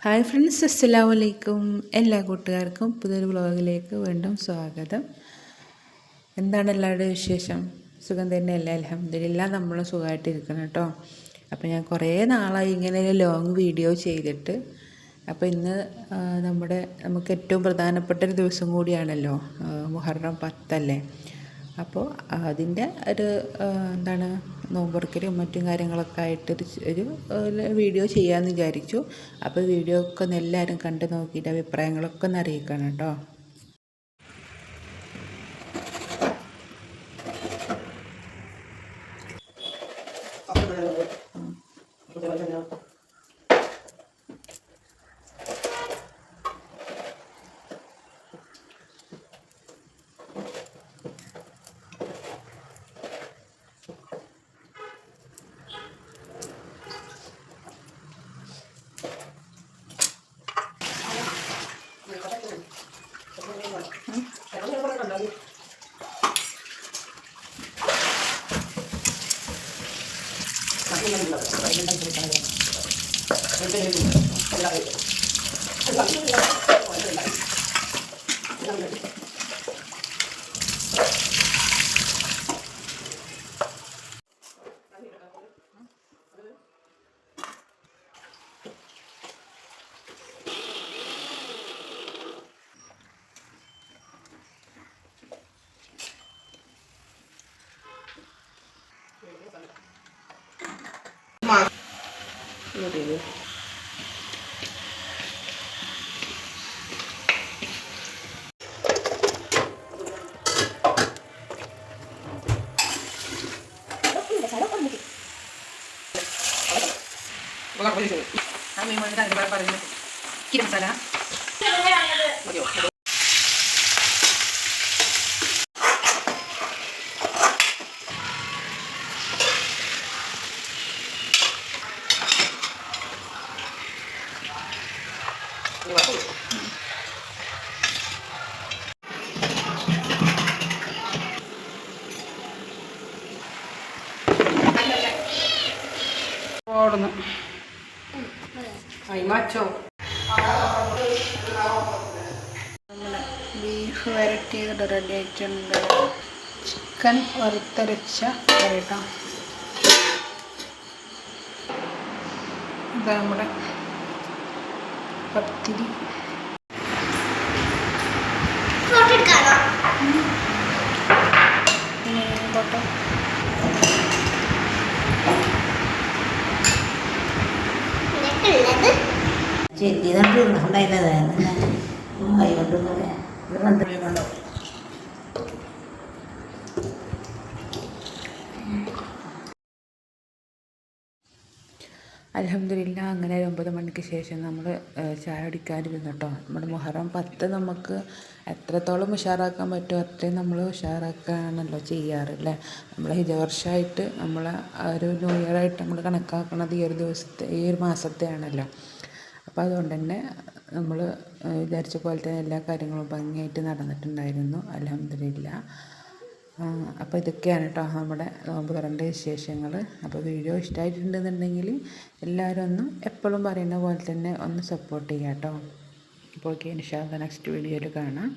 Hi friends, അസ്സലാമു അലൈക്കും. എല്ലാ കൂട്ടുകാർക്കും പുതിയൊരു വ്ളോഗിലേക്ക് വീണ്ടും സ്വാഗതം. എന്താണ് എല്ലാവരുടെയും വിശേഷം? സുഖം തന്നെയല്ലേ? അൽഹംദുലില്ലാ, നമ്മൾ സുഖമായിട്ടിരിക്കണം കേട്ടോ. അപ്പോൾ ഞാൻ കുറേ നാളായി ഇങ്ങനെ ഒരു ലോങ് വീഡിയോ ചെയ്തിട്ട്. അപ്പോൾ ഇന്ന് നമുക്ക് ഏറ്റവും പ്രധാനപ്പെട്ട ഒരു ദിവസം കൂടിയാണല്ലോ, മുഹറം 10 അപ്പോൾ അതിൻ്റെ ഒരു നോമ്പുറക്കലും മറ്റും കാര്യങ്ങളൊക്കെ ആയിട്ട് ഒരു വീഡിയോ ചെയ്യാമെന്ന് വിചാരിച്ചു. അപ്പോൾ വീഡിയോ ഒക്കെ ഒന്ന് എല്ലാവരും കണ്ടു നോക്കിയിട്ട് അഭിപ്രായങ്ങളൊക്കെ ഒന്ന് അറിയിക്കണം കേട്ടോ. Kami mau kita ada apa ini? Kirim sana. ഓടുന്നു മാച്ചോ. നമ്മുടെ ബീഫ് വരട്ടിയത് റെഡി ആയിട്ടുണ്ട്. ചിക്കൻ വറുത്തരച്ച കറി കേട്ടോ. ഇതാ നമ്മുടെ പത്തിരി. കോട്ടെ അൽഹംദുലില്ലാ, അങ്ങനെ 9 മണിക്ക് ശേഷം നമ്മൾ ചായ കുടിക്കാനിരുന്നു കേട്ടോ. നമ്മുടെ മുഹറം 10 നമുക്ക് എത്രത്തോളം ഉഷാറാക്കാൻ പറ്റുമോ അത്രയും നമ്മൾ ഉഷാറാക്കാണല്ലോ ചെയ്യാറില്ലേ. നമ്മൾ ഹിജവർഷമായിട്ട് നമ്മൾ ഒരു ന്യൂ ഇയറായിട്ട് നമ്മൾ കണക്കാക്കുന്നത് ഈ ഒരു മാസത്തെയാണല്ലോ. അപ്പോൾ അതുകൊണ്ട് തന്നെ നമ്മൾ വിചാരിച്ച പോലെ തന്നെ എല്ലാ കാര്യങ്ങളും ഭംഗിയായിട്ട് നടന്നിട്ടുണ്ടായിരുന്നു, അൽഹംദുലില്ലാ. അപ്പോൾ ഇതൊക്കെയാണ് കേട്ടോ നമ്മുടെ നോമ്പ് തുറൻ്റെ വിശേഷങ്ങൾ. അപ്പോൾ വീഡിയോ ഇഷ്ടമായിട്ടുണ്ടെന്നുണ്ടെങ്കിൽ എല്ലാവരും ഒന്ന് എപ്പോഴും പറയുന്ന പോലെ തന്നെ ഒന്ന് സപ്പോർട്ട് ചെയ്യാം കേട്ടോ. അപ്പോൾ ഓക്കെ, ഇൻഷാ അല്ലാഹ് നെക്സ്റ്റ് വീഡിയോയിൽ കാണാം.